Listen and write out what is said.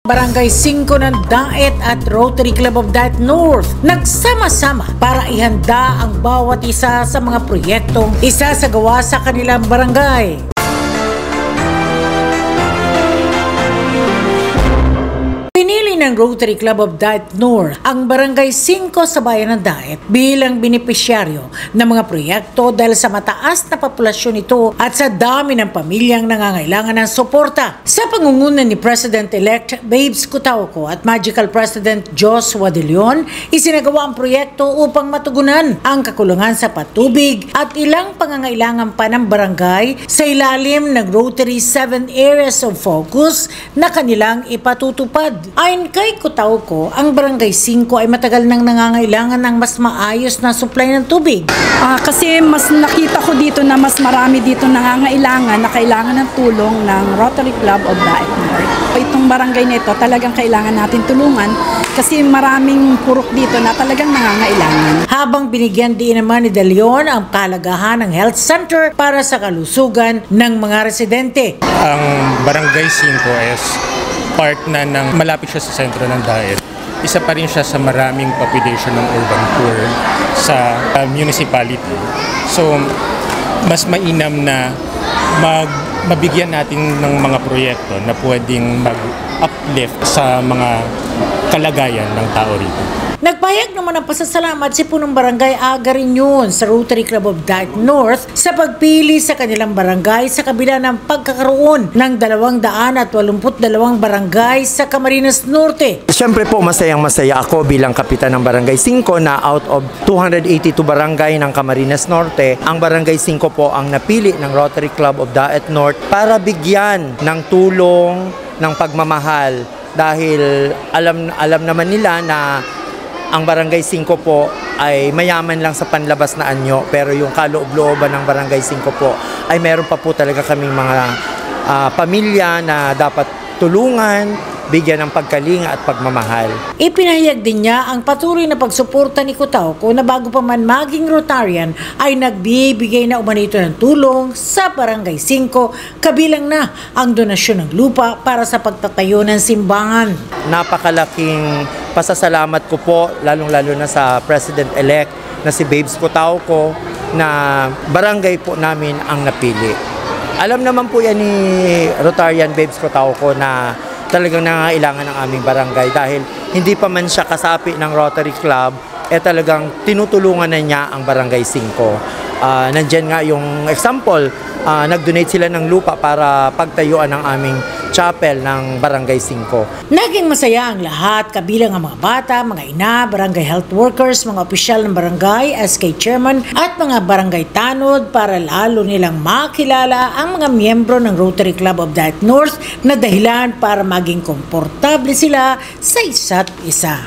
Barangay 5 ng Daet at Rotary Club of Daet North nagsama-sama para ihanda ang bawat isa sa mga proyektong isasagawa sa kanilang barangay. Pinili ng Rotary Club of Daet North ang Barangay 5 sa bayan ng Daet bilang benepisyaryo ng mga proyekto dahil sa mataas na populasyon nito at sa dami ng pamilyang nangangailangan ng suporta. Sa pangunguna ni President-elect Babes Cotauco at Magical President Joshua De Leon, isinagawa ang proyekto upang matugunan ang kakulangan sa patubig at ilang pangangailangan pa ng barangay sa ilalim ng Rotary 7 Areas of Focus na kanilang ipatutupad. Ayon kay Cotauco, ang Barangay 5 ay matagal nang nangangailangan ng mas maayos na supply ng tubig. Kasi mas nakita ko dito na mas marami dito nangangailangan na kailangan ng tulong ng Rotary Club of Daet North. Itong barangay na ito talagang kailangan natin tulungan kasi maraming purok dito na talagang nangangailangan. Habang binigyan din naman ni De Leon ang kahalagahan ng health center para sa kalusugan ng mga residente. Ang Barangay 5 is part na ng malapit siya sa sentro ng Daet. Isa pa rin siya sa maraming population ng urban poor sa municipality. So, mas mainam na mabigyan natin ng mga proyekto na pwedeng mag-uplift sa mga kalagayan ng tao rito. Nagpahayag naman ng pasasalamat si punong barangay Agarinyon sa Rotary Club of Daet North sa pagpili sa kanilang barangay sa kabila ng pagkakaroon ng 282 barangay sa Camarines Norte. Siyempre po masayang-masaya ako bilang kapitan ng Barangay 5 na out of 282 barangay ng Camarines Norte, ang Barangay 5 po ang napili ng Rotary Club of Daet North para bigyan ng tulong, ng pagmamahal dahil alam naman nila na ang Barangay 5 po ay mayaman lang sa panlabas na anyo, pero yung kaloob-looban ng Barangay 5 po ay meron pa po talaga kaming mga pamilya na dapat tulungan, bigyan ng pagkalinga at pagmamahal. Ipinahayag din niya ang patuloy na pagsuporta ni Cotauco na bago pa man maging Rotarian ay nagbibigay na umanito ng tulong sa Barangay 5, kabilang na ang donasyon ng lupa para sa pagtatayo ng simbahan. Napakalaking pasasalamat ko po lalong-lalo na sa President-elect na si Babes Cotauco na barangay po namin ang napili. Alam naman po yan ni Rotarian Babes Cotauco na talagang nangangailangan ng aming barangay dahil hindi pa man siya kasapi ng Rotary Club, talagang tinutulungan na niya ang Barangay 5. Nandiyan nga yung example, nag-donate sila ng lupa para pagtayuan ng aming chapel ng Barangay 5. Naging masaya ang lahat, kabilang ang mga bata, mga ina, barangay health workers, mga opisyal ng barangay, SK chairman at mga barangay tanod para lalo nilang makilala ang mga miyembro ng Rotary Club of Daet North na dahilan para maging komportable sila sa isa't isa.